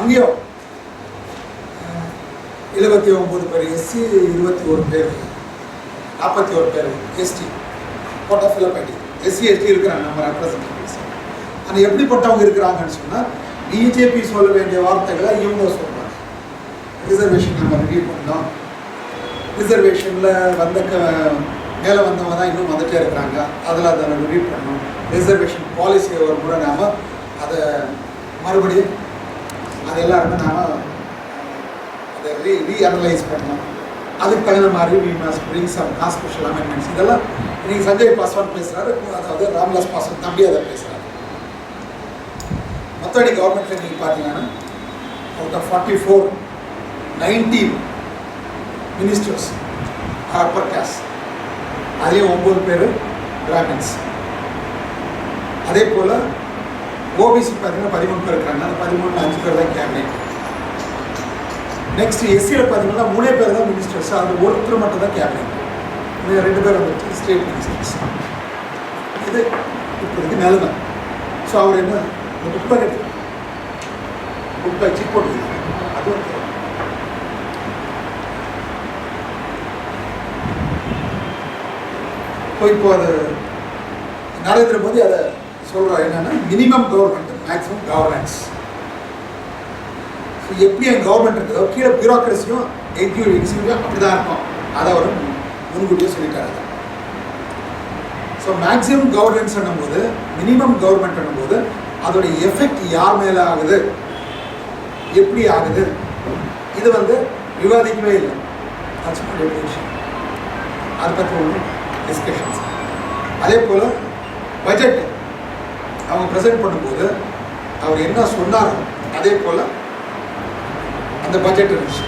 அங்கேயும் 79 பேர் எஸ்சி, 21 பேர், 41 பேர் எஸ்டி போட்டால் ஃபில்அப் ஆகிடுது. எஸ்சி எஸ்டி இருக்கிறாங்க நம்ம ரெப்ரசன்டேட்டிவ்ஸ். ஆனால் எப்படிப்பட்டவங்க இருக்கிறாங்கன்னு சொன்னால் பிஜேபி சொல்ல வேண்டிய வார்த்தைகளை இவங்க சொல்கிறாங்க. ரிசர்வேஷன் நம்ம ரிவ்யூ பண்ணோம், ரிசர்வேஷனில் மேலே வந்தவங்க தான் இன்னும் வந்துகிட்டே இருக்கிறாங்க, அதில் அதை ரிவ்யூ பண்ணோம். ரிசர்வேஷன் பாலிசியை ஒரு முறை நாம் அதை மறுபடியும் அது எல்லாருமே நாம் அதை ரீஅனலைஸ் பண்ணோம். அதுக்கு தகுந்த மாதிரி we must bring some constitutional amendments. இதெல்லாம் இன்னைக்கு சஞ்சய் பாஸ்வான் பேசுகிறாரு, அதாவது ராம்விலாஸ் பாஸ்வான் தம்பி அதை பேசுகிறாரு. மற்றபடி கவர்மெண்ட்டில் நீங்கள் பார்த்தீங்கன்னா out of 44, 19 ministers upper caste, அதுலேயும் 9 பேர் பிராமின்ஸ். அதே போல் ஓபிசி பார்த்தீங்கன்னா 13 பேர் இருக்கிறாங்க. அந்த 13ல் 5 பேர் தான் கேபினெட். நெக்ஸ்ட் எஸ்சியில் பார்த்தீங்கன்னா 3 பேர் தான் மினிஸ்டர்ஸ், அதில் ஒருத்தர் மட்டும் தான் கேபினெட். 2 பேர் வந்துட்டு ஸ்டேட் மினிஸ்டர்ஸ். இது இப்போதைக்கு நிலைமை. ஸோ அவர் என்ன புக் பேக்கெட் சிக் போட்டு அது இப்போ அது நரேந்திர மோடி அதை சொல்கிறார் என்னன்னா மினிமம் கவர்மெண்ட் மேக்ஸிமம் கவர்னன்ஸ். எப்படி என் கவர்மெண்ட் இருக்குதோ கீழே பியூரோக்ரஸியும் எக்ஸிக்யூட்டிவ் அப்படி தான் இருக்கும். அதை அவர் முன்கூட்டியே சொல்லிட்டாரு. ஸோ மேக்ஸிமம் கவர்னன்ஸ் பண்ணும்போது மினிமம் கவர்மெண்ட் பண்ணும்போது அதோடைய எஃபெக்ட் யார் மேலே ஆகுது, எப்படி ஆகுது, இது விவாதிக்கவே இல்லை. அதை பற்றி ஒன்றும் டிஸ்கஷன்ஸ். அதே போல் பட்ஜெட் அவங்க ப்ரெசென்ட் பண்ணும்போது அவர் என்ன சொன்னாரோ அதே போல் அந்த பட்ஜெட் இருந்துச்சு.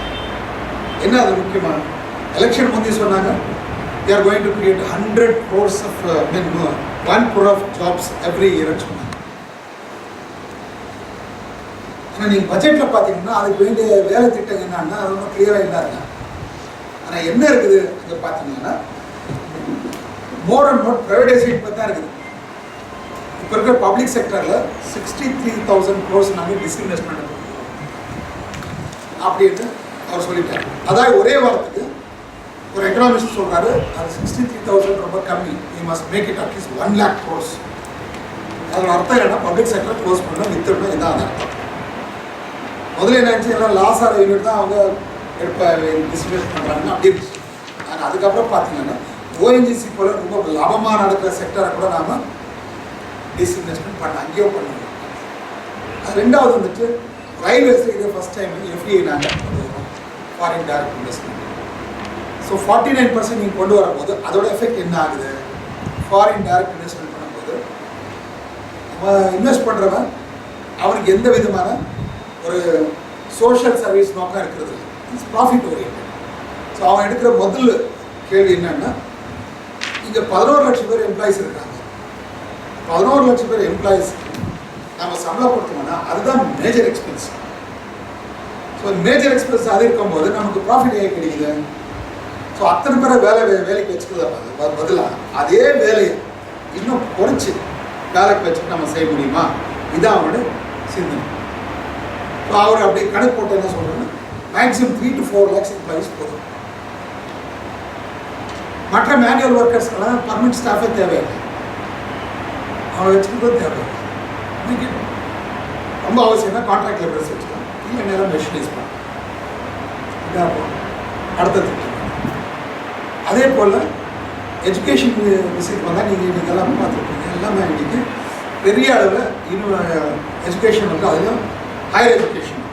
என்ன அது முக்கியமான எலெக்ஷன் முந்தி சொன்னாங்க they are going to create 100 crores of 1 crore of jobs every year சொன்னாங்க. ஆனால் நீங்கள் பட்ஜெட்டில் பார்த்தீங்கன்னா அதுக்கு வேண்டிய வேலை திட்டம் என்னன்னா அது ஒன்றும் கிளியராக இல்லாதுங்க. ஆனால் என்ன இருக்குது அங்கே பார்த்தீங்கன்னா மோர் அண்ட் மோர் ப்ரைவேடைசேஷன் பற்றி தான் இருக்குது. இப்போ இருக்கிற பப்ளிக் செக்டரில் 63,000 crores நாங்கள் டிஸ்இன்வெஸ்ட்மெண்ட் அப்படின்னு அவர் சொல்லிட்டார். அதாவது ஒரே வாரத்துக்கு ஒரு எக்கனாமிஸ்ட் சொல்கிறாரு அது 63,000 ரொம்ப கம்மி, you must make it at least 1 lakh crores. அதோட அர்த்தம் என்ன, பப்ளிக் செக்டர் க்ளோஸ் பண்ணணும், வித்துடணும், இதான் அது அர்த்தம். முதல்ல என்ன ஆச்சு, எல்லாம் லாஸ் ஆகிற யூனிட் தான் அவங்க டிஸ்இன்வெஸ்ட் பண்ணுறாங்க அப்படி இருந்துச்சு. ஆனால் அதுக்கப்புறம் பார்த்தீங்கன்னா ஓஎன்ஜிசி போல ரொம்ப லாபமாக நடக்கிற செக்டரை கூட நாம் டிஸ்இன்வெஸ்ட்மெண்ட் பண்ண அங்கேயோ பண்ணுவோம். அது ரெண்டாவது ரயில்வேஸில் இது ஃபஸ்ட் டைம் எஃப்டிஐ நாங்கள் கொண்டு வரோம், ஃபாரின் டைரக்ட் இன்வெஸ்ட்மெண்ட். ஸோ 49% நீங்கள் கொண்டு வரும்போது அதோட எஃபெக்ட் என்ன ஆகுது, ஃபாரின் டைரக்ட் இன்வெஸ்ட்மெண்ட் பண்ணும்போது நம்ம இன்வெஸ்ட் பண்ணுறவன் அவனுக்கு எந்த விதமான ஒரு சோஷியல் சர்வீஸ் நோக்கம் இருக்கிறது இல்லை, இட்ஸ் ப்ராஃபிட் ஓரியன்ட். ஸோ அவன் எடுக்கிற முதல் கேள்வி என்னன்னா, இங்கே 11 லட்சம் பேர் எம்ப்ளாயிஸ் இருக்காங்க, 11 லட்சம் பேர் எம்ப்ளாயிஸ் நம்ம சம்பளப்படுத்தோம்னா அதுதான் major expense. So major expense அது இருக்கும்போது நமக்கு ப்ராஃபிட் ஏன் கிடைக்குது? ஸோ அத்தனை பேரை வேலைக்கு வச்சுக்கிறத பதிலாக அதே வேலையை இன்னும் குறைச்சி வேலைக்கு வச்சுட்டு நம்ம செய்ய முடியுமா, இதான் அவனோட சிந்தனை. ஸோ அவர் அப்படி கணக்கு போட்டு என்ன சொல்கிறேன்னா மேக்ஸிமம் 3 to 4 lakhs எம்ப்ளாயிஸ் போதும். மற்ற மேனுவல் ஒர்க்கர்ஸ்க்கெல்லாம் பர்மனெண்ட் ஸ்டாஃபே தேவையில்லை, அவனை வச்சுக்கிறது தேவையில்லை. ரொம்ப அவசியம்னா கான்ட்ராக்ட் லேபர்ஸ் வச்சுக்கலாம், இல்லை நேரம் மெஷினைஸ் பண்ணலாம். இதான் அடுத்த திட்டம். அதே போல் எஜுகேஷன் விஷயத்துக்கு வந்தால் நீங்கள் இன்றைக்கி எல்லாமே பார்த்துருப்பீங்க, எல்லாமே இன்றைக்கி பெரிய அளவில் இன்னும் எஜுகேஷன் அதுவும் ஹையர் எஜுகேஷன்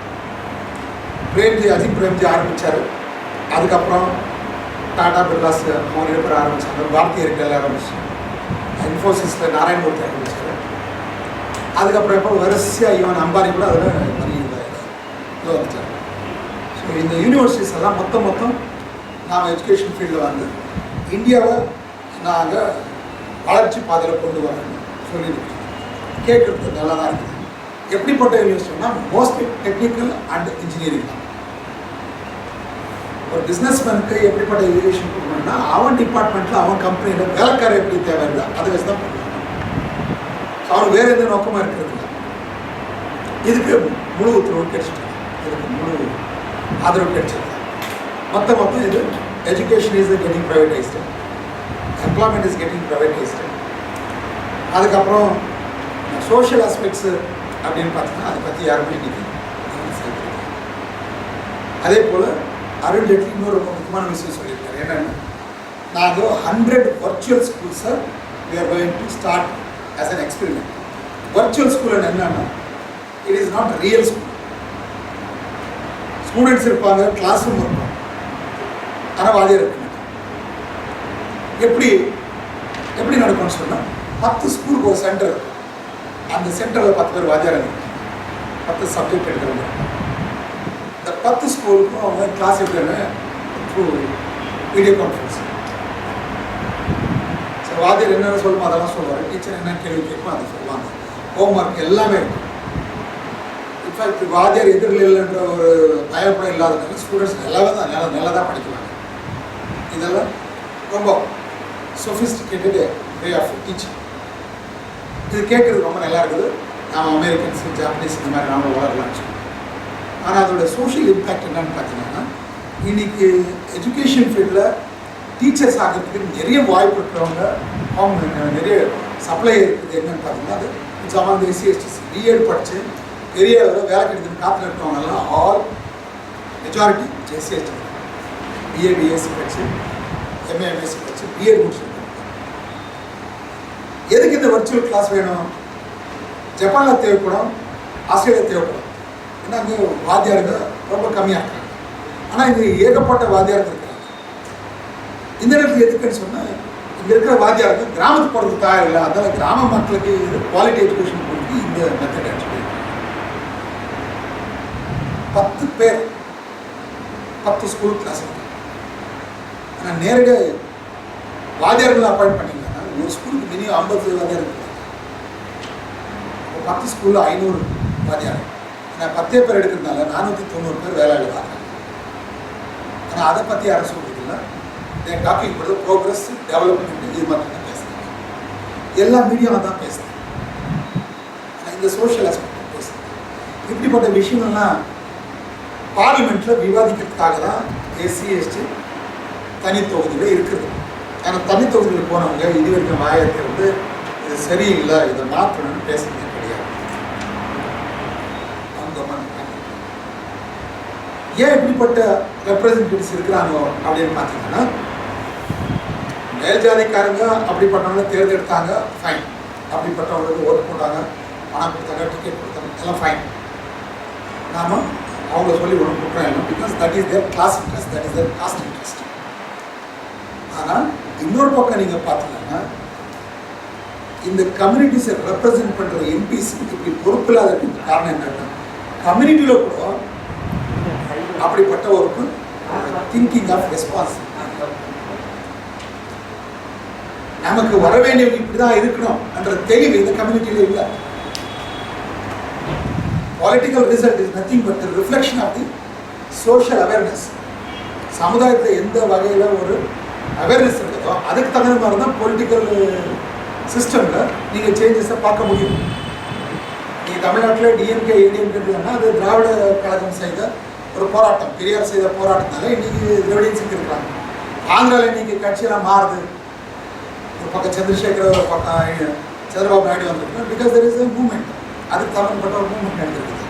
அஜித் பிரேம்ஜி ஆரம்பித்தார். அதுக்கப்புறம் டாடா பிர்லாஸ் அவங்க 2 பேர் ஆரம்பித்தாங்க, பாரதிய ஏர்டெல் ஆரம்பிச்சு, இன்ஃபோசிஸில் நாராயணமூர்த்தி ஆரம்பித்தார். அதுக்கப்புறம் எப்போ வரிசையாக ஈவன் அம்பானி கூட அதில் வந்துட்டார். ஸோ இந்த யூனிவர்சிட்டிஸ் எல்லாம் மொத்தம் நாம் எஜுகேஷன் ஃபீல்டில் இந்தியாவை நாங்கள் வளர்ச்சி பாதையில் கொண்டு வரணும் சொல்லியிருக்கோம். கேட்குறது நல்லா தான் இருக்குது. எப்படிப்பட்ட யூனிவர்சிட்டினா மோஸ்ட்லி டெக்னிக்கல் அண்ட் இன்ஜினியரிங் தான். ஒரு பிஸ்னஸ்மேனுக்கு எப்படிப்பட்ட எஜுகேஷன் கொடுக்கணும்னா அவன் டிபார்ட்மெண்ட்டில் அவன் கம்பெனியில் வேலைக்காரர் எப்படி தேவை இருந்தால் அதை வச்சு தான் பண்ணுவாங்க. அவனுக்கு வேறு எந்த நோக்கமாக இருக்கிறது இல்லை. இதுக்கு முழு உத்தரவு கிடைச்சிட்டு இதுக்கு முழு ஆதரவு கிடைச்சிருக்கு. மொத்தம் இது education is getting privatised, employment is getting privatised. அதுக்கப்புறம் சோஷியல் ஆஸ்பெக்ட்ஸு அப்படின்னு பார்த்தீங்கன்னா அதை பற்றி யாருமே இன்னைக்கு அதே போல் அருண் ஜேட்லி இன்னொரு ரொம்ப முக்கியமான விஷயம் சொல்லியிருக்காரு. என்னென்னா நாங்கள் 100 வர்ச்சுவல் ஸ்கூல்ஸை we are going to start as an experiment. Virtual school என்னன்னா it is not real school. Students இருப்பாங்க, கிளாஸ் ரூம் இருக்கும், ஆனால் வாதியார் இருக்க மாட்டாங்க. எப்படி நடக்கும்னு சொன்னால் 10 ஸ்கூலுக்கு ஒரு சென்டர் இருக்கும். அந்த சென்டரில் 10 பேர் வாதியார் இருக்காங்க, 10 சப்ஜெக்ட் எடுக்கிறவங்க. இந்த 10 ஸ்கூலுக்கும் அவங்க கிளாஸ் எடுக்கிறாங்க த்ரூ வீடியோ கான்ஃபரன்ஸ். ஸோ வாதியார் என்னென்ன சொல்லுமோ அதெல்லாம் சொல்லுவார், டீச்சர் என்ன கேள்வி கேட்குமோ அதை சொல்லுவாங்க, ஹோம்ஒர்க் எல்லாமே இருக்கும். இன்ஃபேக்ட் வாதியார் எதிரில் இல்லைன்ற ஒரு பயப்படம் இல்லாதனால ஸ்டூடெண்ட்ஸ் நல்லா தான் படிக்கிறாங்க. இதெல்லாம் ரொம்ப சொஃபிஸ்டிகேட்டட் வே ஆஃப் டீச்சிங். இது கேட்குறது ரொம்ப நல்லா இருக்குது. நாம் அமெரிக்கன்ஸ், ஜாப்பனீஸ் இந்த மாதிரி நாம வளரலாம்னு சொல்லி. ஆனால் அதோட சோஷியல் இம்பேக்ட் என்னன்னு பார்த்தீங்கன்னா இன்னைக்கு எஜுகேஷன் ஃபீல்டில் டீச்சர்ஸ் ஆகிறதுக்கு நிறைய வாய்ப்பு இருக்கிறவங்க, அவங்க நிறைய சப்ளை இருக்குது. என்னன்னு பார்த்தீங்கன்னா அது சாமான் எஸ்சி/எஸ்டி பிஎட் படித்து பெரிய வேலை கிடைக்குதுன்னு காத்துல இருக்கவங்கெல்லாம் ஆல் மெஜாரிட்டி எஸ்சி/எஸ்டி பிஏ பிஎஸ்சி படித்து எம்ஏ எம்எஸ்சி படித்து பிஎட் முடிச்சிருக்காங்க. எதுக்கு இந்த வர்ச்சுவல் கிளாஸ் வேணும்? ஜப்பானில் தேவைப்படும், ஆஸ்திரேலியா தேவைப்படும். ஏன்னா அங்கே வாத்தியாருங்க ரொம்ப கம்மியாக இருக்காங்க. ஆனால் இங்கே ஏகப்பட்ட வாத்தியாருங்க இருக்காங்க. இந்த நேரத்தில் எதுக்குன்னு சொன்னால் இங்கே இருக்கிற வாத்தியாருங்க கிராமத்துக்கு போகிறதுக்கு தயார் இல்லை. அதனால் கிராம மக்களுக்கு குவாலிட்டி எஜுகேஷன் கொடுத்து இந்த மெத்தட் ஆக்சுவலி 10 பேர் 10 ஸ்கூல் கிளாஸ் இருக்காங்க. ஆனால் நேரடியாக வாத்தியார்களை அப்பாயிண்ட் பண்ணிங்கன்னா ஒரு ஸ்கூலுக்கு மினிமம் 50 வாத்தியார் இருக்காங்க. 10 ஸ்கூலில் 500 வாத்தியார். ஆனால் 10 பேர் எடுக்கிறதுனால 490 பேர் வேலை எழுதாங்க. ஆனால் அதை பற்றி யாரும் சொல்கிறதில்ல. டாக்கிங் பண்ணுறது ப்ரோக்ரஸ், டெவலப்மெண்ட், இது மட்டும் தான் பேசுகிறாங்க. எல்லா மீடியாவும் தான் பேசுகிறேன். ஆனால் இந்த சோஷியல் ஆஸ்பெக்ட் பேசுகிறேன். இப்படிப்பட்ட விஷயங்கள்லாம் பார்லிமெண்ட்டில் விவாதிக்கிறதுக்காக தான் எஸ்சி/எஸ்டி தனித்தொகுதியில் இருக்குது. ஆனால் தனித்தொகுதியில் போனவங்க இது வரைக்கும் வாயத்தை வந்து இது சரியில்லை, இதை மாற்றணும்னு பேசுறதே கிடையாது. ஏன் இப்படிப்பட்ட ரெப்ரசன்டேட்டிவ்ஸ் இருக்கிறாங்க அப்படின்னு பார்த்தீங்கன்னா மேல் ஜாதிக்காரங்க அப்படிப்பட்டவங்களை தேர்ந்தெடுத்தாங்க, ஃபைன். அப்படிப்பட்டவங்களுக்கு ஓட்டு போட்டாங்க, பணம் கொடுத்தாங்க, டிக்கெட் கொடுத்தாங்க, எல்லாம் ஃபைன். நாம் அவங்க சொல்லி ஒன்று கொடுக்குறோம் இல்லை, because that is their class interest, that is their caste interest. ஆனால் இன்னொரு பக்கம் நீங்கள் பார்த்தீங்கன்னா இந்த கம்யூனிட்டிஸை ரெப்ரசன்ட் பண்ணுற எம்பிஸ் இப்படி பொறுப்பில்லாத காரணம் என்னன்னா கம்யூனிட்டியில் கூட அப்படிப்பட்ட ஒரு திங்கிங் ஆஃப் ரெஸ்பான்ஸ், நமக்கு வர வேண்டியவங்க இப்படிதான் இருக்கணும் என்ற தெளிவு இந்த கம்யூனிட்டியில இல்லை. Political result is nothing but the reflection of the social awareness. சமுதாயத்தில் எந்த வகையில் ஒரு அவேர்னஸ் இருக்குதோ அதுக்கு தகுந்த மாதிரி தான் பொலிட்டிக்கல் சிஸ்டமில் நீங்கள் சேஞ்சஸை பார்க்க முடியும். நீங்கள் தமிழ்நாட்டில் டிஎம்கே ஏடிஎம்கேன்னா அது திராவிட கழகம் செய்த ஒரு போராட்டம், பெரியார் செய்த போராட்டத்தினால இன்னைக்கு திராவிடியன்ஸுக்கு இருக்கிறாங்க. ஆந்திராவில் இன்னைக்கு கட்சியெல்லாம் மாறுது. ஒரு பக்கம் சந்திரசேகர், ஒரு பக்கம் சந்திரபாபு நாயுடு வந்திருக்காங்க. Because there is a movement, அதுக்கு சம்பந்தப்பட்ட ஒரு மூவ்மெண்ட் நடந்திருக்குது.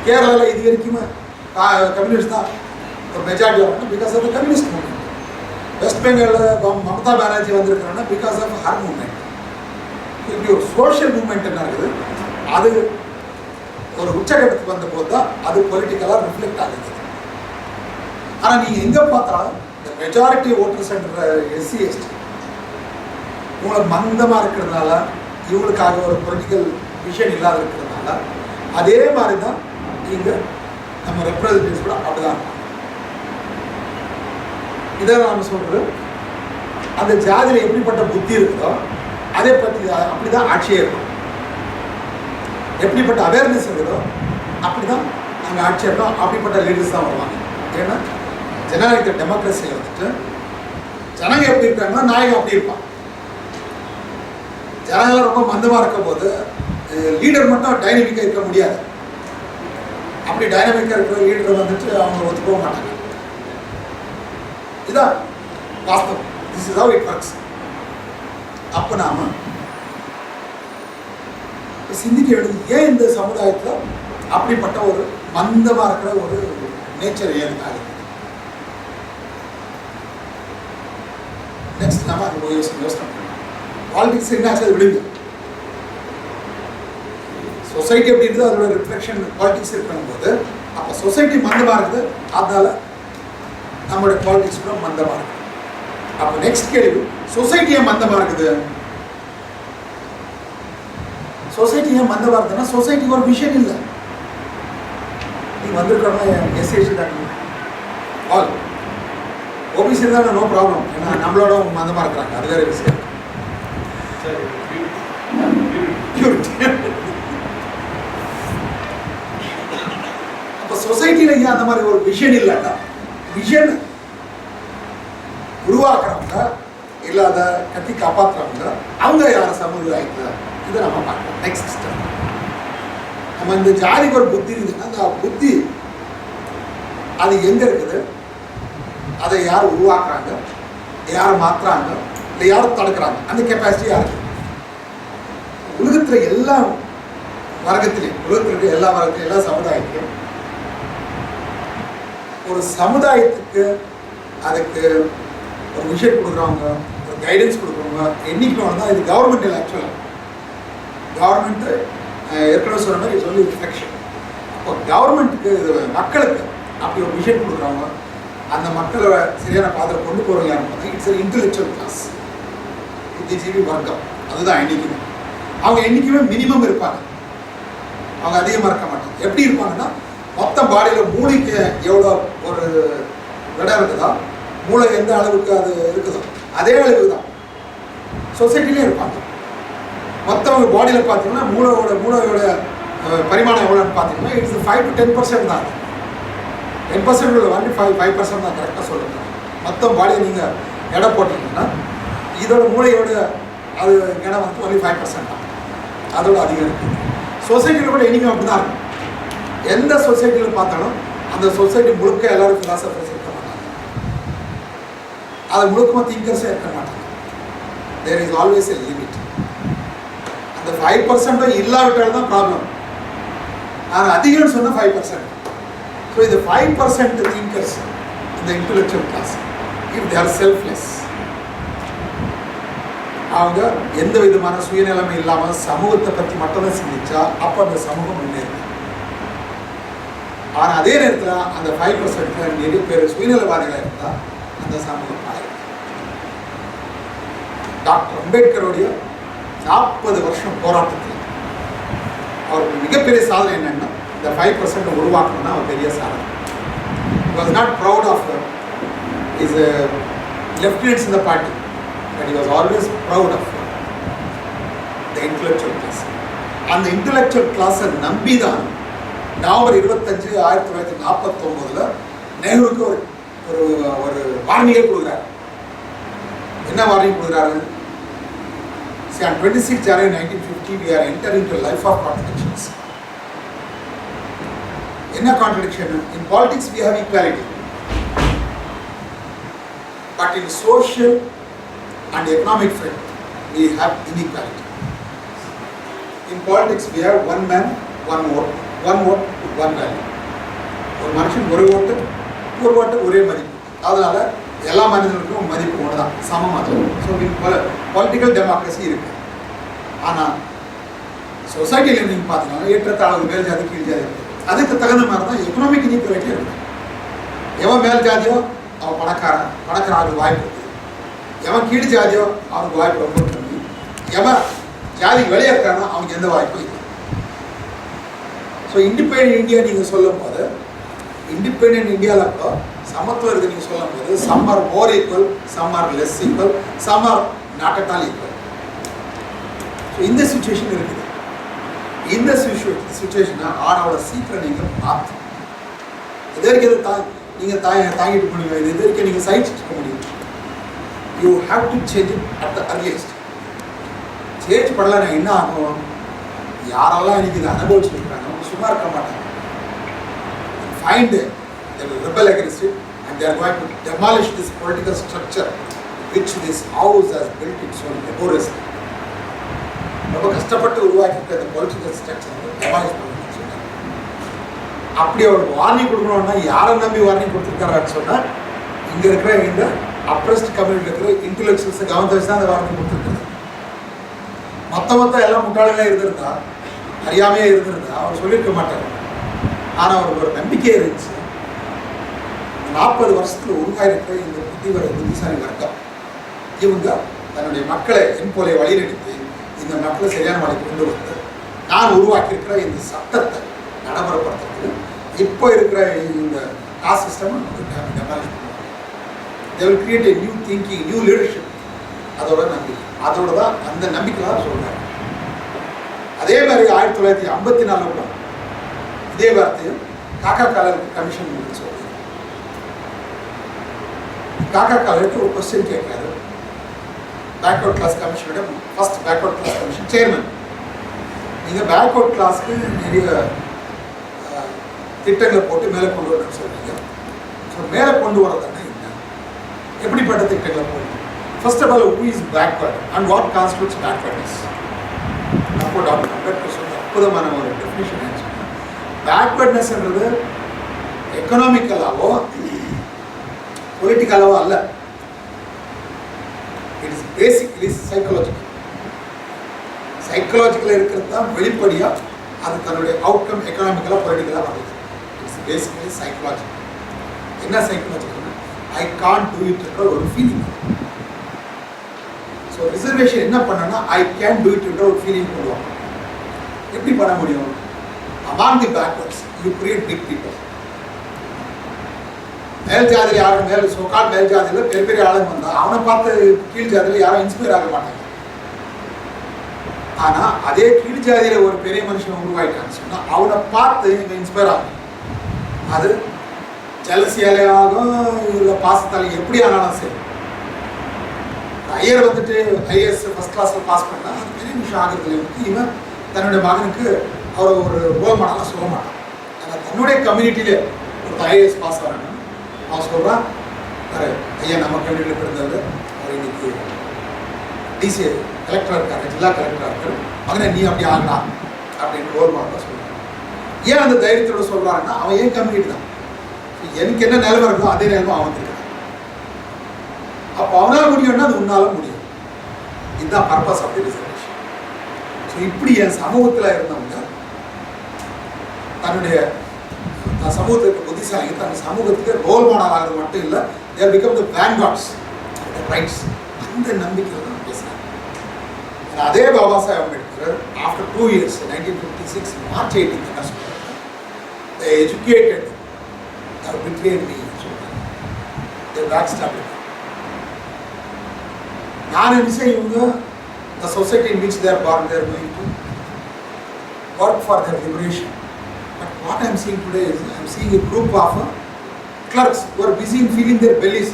கேரளாவில் இது வரைக்குமே கம்யூனிஸ்ட் தான் ஒரு மெஜாரிட்டி வரணும், because of the communist movement. West பெங்காலில் மம்தா பானர்ஜி வந்திருக்கிறாங்கன்னா பிகாஸ் ஆஃப் ஹர் மூவ்மெண்ட். இப்படி ஒரு சோஷியல் மூவ்மெண்ட் என்ன இருக்குது, அது ஒரு உச்சகட்டத்துக்கு வந்த போது தான் அது பொலிட்டிக்கலாக ரிஃப்ளெக்ட் ஆகுது. ஆனால் நீங்கள் எங்கே பார்த்தாலும் இந்த மெஜாரிட்டி ஓட்டர்ஸ் என்ற எஸ்சி/எஸ்டி இவங்களை மந்தமாக இருக்கிறதுனால, இவங்களுக்காக ஒரு பொலிட்டிக்கல் விஷன் இல்லாத இருக்கிறதுனால அதே மாதிரி தான் இங்கே நம்ம ரெப்ரசன்டேட்டிவ்ஸ் கூட அப்படிதான். இதை நாம் சொல்கிறது அந்த ஜாதியில் எப்படிப்பட்ட புத்தி இருக்குதோ அதை பற்றி அப்படி தான் ஆட்சியே இருக்கும். எப்படிப்பட்ட அவேர்னஸ் இருக்குதோ அப்படி தான் அங்கே ஆட்சி இருக்கோம், அப்படிப்பட்ட லீடர்ஸ் தான் வருவாங்க. ஏன்னா ஜனநாயக டெமோக்ரஸியில் வந்துட்டு ஜனங்க எப்படி இருக்காங்கன்னா நாயகம் அப்படி இருப்பான். ஜனங்கள் ரொம்ப மந்தமாக இருக்கும் போது லீடர் மட்டும் டைனமிக்காக இருக்க முடியாது. அப்படி டைனமிக்காக இருக்கிற லீடர் வந்துட்டு அவங்க ஒத்துக்க மாட்டாங்க. இதான் வாஸ்தவம். This is how it works. அப்போ நாம சிந்திக்க வேண்டியது, ஏன் இந்த சமுதாயத்தில் அப்படிப்பட்ட ஒரு மந்தமாக இருக்கிற ஒரு நேச்சர் ஏதுக்காக. நெக்ஸ்ட் நாம அது யோசனை பண்ணலாம். பாலிடிக்ஸ் என்னாச்சு விடுங்க. சொசைட்டி அப்படின்றது அதோட ரிஃப்ளெக்ஷன் பாலிடிக்ஸ் இருக்கும்போது, அப்போ சொசைட்டி மந்தமாக இருக்குது, அதனால நம்மளுடைய பாலிடிக்ஸ் கூட மந்தமாக இருக்குது. அப்போ நெக்ஸ்ட் கேள்வி, சொசைட்டி ஏன் மந்தமாக இருக்குது? சொசைட்டி ஏன் மந்தமாக இருக்குதுன்னா சொசைட்டிக்கு ஒரு விஷயம் இல்லை. நீ வந்திருக்கணும் எஸ்ஏசி தான் ஆல் ஓபிசி தான் நோ ப்ராப்ளம், ஏன்னா நம்மளோட மந்தமாக இருக்கிறாங்க, அது வேற விஷயம். அப்போ சொசைட்டியில் ஏன் அந்த மாதிரி ஒரு விஷன் இல்லைன்னா, விஷன் உருவாக்குறவங்க இல்லாத கட்டி காப்பாற்றுறவங்க அவங்க யார் சமுதாயத்தில், இதை நம்ம பார்க்கலாம். நெக்ஸ்ட் ஸ்டெப், நம்ம இந்த ஜாதிக்கு ஒரு புத்தி இருக்குதுன்னா அந்த புத்தி அது எங்கே இருக்குது, அதை யார் உருவாக்குறாங்க, யார் மாற்றுறாங்க, இல்லை யார் தடுக்கிறாங்க, அந்த கெப்பாசிட்டி யாருக்கு? உலகத்தில் எல்லா வர்க்கத்திலையும், உலகத்தில் இருக்க எல்லா வர்க்கத்திலையும், எல்லா சமுதாயத்திலையும் ஒரு சமுதாயத்துக்கு அதுக்கு ஒரு விஷயம் கொடுக்குறவங்க, ஒரு கைடன்ஸ் கொடுக்குறவங்க என்னைக்கு தான் இது கவர்மெண்ட் இல்லை. ஆக்சுவலாக கவர்மெண்ட்டு ஏற்கனவே சொன்ன மாதிரி சொல்லி ரிஃப்ளெக்ஷன். அப்போ கவர்மெண்ட்டுக்கு இது மக்களுக்கு அப்படி ஒரு விஷயம் கொடுக்குறவங்க, அந்த மக்களை சரியான பாதையில் கொண்டு போகிறவங்க யாருன்னு பார்த்தா இட்ஸ் ஒரு இன்டெலெக்சுவல் கிளாஸ், புத்திஜீவி வர்க்கம். அதுதான் என்றைக்குமே அவங்க என்றைக்குமே மினிமம் இருப்பாங்க, அவங்க அதிகமாக இருக்க மாட்டாங்க. எப்படி இருப்பாங்கன்னா, மொத்த பாடியில் மூளைக்கு எவ்வளோ ஒரு இடம் இருக்குதோ, மூளை எந்த அளவுக்கு அது இருக்குதோ அதே அளவுக்கு தான் சொசைட்டிலையும் இருப்பாங்க. மற்றவங்க பாடியில் பார்த்தீங்கன்னா மூளையோட பரிமாணம் எவ்வளோன்னு பார்த்தீங்கன்னா இட்ஸ் 5 to 10% தான். 10% உள்ள வந்து 5% தான் கரெக்டாக சொல்லுங்க. மொத்த பாடியை நீங்கள் எடை போட்டிங்கன்னா இதோட மூளையோட அது இடம் வந்து ஒன்லி 5% தான், அதோட அதிகம் இருக்குது. சொசைட்டியில் கூட என்றைக்கும் அப்படி தான் இருக்கும். எந்த சொசைட்டியில் பார்த்தாலும் அந்த சொசைட்டி முழுக்க எல்லாரும் ஃபிலாசபர்ஸ் இருக்க மாட்டாங்க, அது முழுக்கமாக திங்கர்ஸே இருக்க மாட்டாங்க. There is always a limit. அந்த 5% இல்லாவிட்டால் தான் ப்ராப்ளம். ஆனால் அதிகம்னு சொன்னால் 5%. ஸோ இந்த 5% திங்கர்ஸ், இந்த intellectual class, if they are selfless, அவங்க எந்த விதமான சுயநிலைமை இல்லாமல் சமூகத்தை பற்றி மட்டும்தான் சிந்திச்சா அப்போ அந்த சமூகம் முன்னேறும். ஆனால் அதே நேரத்தில் அந்த 5% நிறைய பேர் சுயநலவாதிகளாக இருந்தால் அந்த சமூகம் ஆயிடும். டாக்டர் அம்பேத்கருடைய 40 வருஷம் போராட்டத்தில் அவருக்கு மிகப்பெரிய சாதனை என்னன்னா, இந்த 5% உருவாக்கணும்னா அவர் பெரிய சாதனை. He was not proud of his lieutenants in the party, but he was always proud of the intellectual class. அந்த intellectual class நம்பி தான் நவம்பர் 25, 1949 நேருவுக்கு ஒரு ஒரு வார்னிங்கை கொடுக்குறாரு. என்ன வார்னிங் கொடுக்குறாரு? On 26 January 1950 we are entering into a life of contradictions. என்ன contradiction? In politics we have equality, but in social and economic front we have inequality. In politics we have one man, one vote, one vote, one value. ஒரு மனுஷன் ஒரு ஓட்டு ஒரே மதிப்பு. அதனால எல்லா மனிதர்களுக்கும் மதிப்பு ஒன்று தான், சமமாக. ஸோ பொலிட்டிக்கல் டெமோக்ரஸி இருக்கு. ஆனால் சொசைட்டியில் நீங்கள் பார்த்தீங்கன்னா ஏற்றத்தாழ்வு, மேல் ஜாதி, கீழ் ஜாதி இருக்குது. அதுக்கு தகுந்த மாதிரி தான் எக்கனாமிக் இனிக்வாலிட்டி இருக்கு. எவன் மேல் ஜாதியோ அவன் பணக்காரன் அவனுக்கு வாய்ப்பு இருக்குது. எவன் கீழ் ஜாதியோ அவனுக்கு வாய்ப்பு ரொம்ப கம்மி. எவன் ஜாதிக்கு வெளியே இருக்கானோ அவனுக்கு எந்த வாய்ப்பும் இல்லை. ஸோ இண்டிபெண்டன்ட் இந்தியா நீங்கள் சொல்லும் போது, இண்டிபெண்டன்ட் இந்தியாவில் இப்போ சமத்துவம் இருக்குது நீங்கள் சொல்லும் போது, some are more equal, some are less equal, some are not at all equal. So இந்த சுச்சுவேஷன் இருக்குது. இந்த சுச்சுவேஷனை ஆனோட சீக்கிரம் நீங்கள் மாற்றணும். இது வரைக்கும் இதை நீங்கள் தாங்கிட்டு முடியும், இது வரைக்கும் நீங்கள் சகிச்சுட்டு முடியும். You have to change it at the அர்லியஸ்ட். Change பண்ணலன்னா என்ன ஆகும்? யாரெல்லாம் இன்னைக்கு இதை அனுபவிச்சுருக்கிறாங்க அவங்க சும்மா இருக்க மாட்டாங்க. find it, they will rebel against it, and they are going to demolish this political structure which this house has built its own laboriously. ரொம்ப கஷ்டப்பட்டு உருவாக்கிட்ட இந்த பொலிட்டிக்கல் ஸ்ட்ரக்சர் வந்து டெமாலிஷ் பண்ணணும்னு சொன்னார். அப்படி அவர் வார்னிங் கொடுக்கணும்னா யாரை நம்பி வார்னிங் கொடுத்துருக்காருன்னு சொன்னால் இங்கே இருக்கிற இந்த அப்ரெஸ்ட் கம்யூனிட்டி இருக்கிற இன்டெலெக்சுவல்ஸை கவனத்தை வச்சு தான் அந்த வார்னிங் கொடுத்துருக்காரு. மொத்த எல்லாம் முட்டாளர்களாக இருந்திருந்தா அறியாமையாக இருந்திருந்தா அவர் சொல்லியிருக்க மாட்டார். ஆனால் அவருக்கு ஒரு நம்பிக்கை இருந்துச்சு. 40 வருஷத்தில் உருவாயிருக்கிற இந்த புத்திசாலி வர்க்கம் இவங்க தன்னுடைய மக்களை என் போல வழிநடத்தி இந்த மக்களை சரியான வழிக்கு கொண்டு வந்து நான் உருவாக்கியிருக்கிற இந்த சட்டத்தை நடைமுறைப்படுத்துறது இப்போ இருக்கிற இந்த காஸ்ட் சிஸ்டம் டெமாலிஷ் பண்ணுவாங்க. They will create a new thinking, new leadership. அதோட தான் அந்த நம்பிக்கை தான் சொல்கிறாங்க. அதே மாதிரி 1954 கூட இதே வார்த்தையும் காக்கா காலர் கமிஷன் சொல்றாரு. காக்கா காலருக்கு ஒரு கொஸ்டின் கேட்கிறாரு. பேக்வர்ட் கிளாஸ் கமிஷனோட first backward class commission chairman. நீங்கள் பேக்வர்ட் கிளாஸ்க்கு நிறைய திட்டங்களை போட்டு மேலே கொண்டு வரணும்னு சொல்றீங்க. ஸோ மேலே கொண்டு வரதுன்னா என்ன, எப்படிப்பட்ட திட்டங்களை போடணும்? First of all, who is backward and what constitutes backwardness? அப்போ டாக்டர் அம்பேத்கர் சொன்ன அற்புதமான ஒரு டெஃபினிஷன் என்ன சொன்னால், பேக்வர்ட்னஸ்ன்றது எக்கனாமிக்கலாவோ பொலிட்டிக்கலாவோ அல்ல. It is basically psychological. சைக்காலஜிக்கலாக இருக்கிறது தான் வெளிப்படையாக அது தன்னுடைய அவுட்கம் எக்கனாமிக்கலாக பொலிட்டிக்கலாக வருது. It's basically psychological. என்ன சைக்காலஜிக்கல்னா, ஐ கான்ட் டூ இட்ன்ற ஒரு ஃபீலிங். ஸோ ரிசர்வேஷன் என்ன பண்ணனா, ஐ கேன் டூ இட்ன்ற ஒரு ஃபீலிங் போடுவாங்க. எப்படி பண்ண முடியும்? Among the backwards you create big people. மேல் ஜாதியில் யாரும் சோகால் மேல் ஜாதியில் பெரிய ஆளுங்க வந்தா அவனை பார்த்து கீழ் ஜாதியில் யாரும் இன்ஸ்பயர் ஆக மாட்டாங்க. ஆனால் அதே கீழ் ஜாதியில் ஒரு பெரிய மனுஷன் உருவாயிட்டான்னு சொன்னால் அவனை பார்த்து இவங்க இன்ஸ்பயர் ஆகும். அது ஜலசியாலே ஆகும், இல்லை பாசத்தாலே எப்படி ஆனாலும் சரி. ஐயர் வந்துட்டு ஐஏஎஸ் ஃபர்ஸ்ட் கிளாஸில் பாஸ் பண்ணால் அது பெரிய விஷயம் ஆகிறதுல இவன் தன்னுடைய மகனுக்கு அவர் ஒரு ரோல் மாடலாக சொல்ல மாட்டான். ஆனால் தன்னுடைய கம்யூனிட்டியிலே ஒரு ஐஏஎஸ் பாஸ் ஆகணும் அவன் சொல்கிறான், வேறு ஐயா நம்ம கம்யூனிட்டியில் பிறந்தவர் அவர் இன்னைக்கு டிசி கலெக்டராக இருக்காரு, ஜில்லா கலெக்டராக இருக்காரு, மகனை நீ அப்படி ஆகலாம் அப்படின்னு ரோல் மாடலாக சொல்கிறான். ஏன் அந்த தைரியத்தோட சொல்கிறாங்கன்னா, அவன் ஏன் கம்யூனிட்டி தான், எனக்கு என்ன நிலைமை இருக்கோ அதே நிலைமை அவன் இருக்கான். அப்போ அவனால் முடியும்னா அது உன்னால முடியும். இதுதான் purpose of the reservation. So இப்படி என் சமூகத்தில் இருந்தவங்க தன்னுடைய சமூகத்துக்கு புத்திசாலிங்க தன் சமூகத்துக்கு ரோல் மாடல் ஆகிறது மட்டும் இல்லை, தேர் பிகம் தி வேன்கார்ட்ஸ் ரைட்ஸ். அந்த நம்பிக்கையில் தான் பேசுகிறேன். அதே Baba Saheb Ambedkar after 2 years 1956 March 18 என்ன சொல்றாரு, they educated have betrayed me சொல்றாரு. they backstabbed me. நான் நினைச்சேன் இவங்க the society in which they are born, they are going to work for their liberation. But what I am seeing today is I am seeing a group of clerks who are busy in filling their bellies.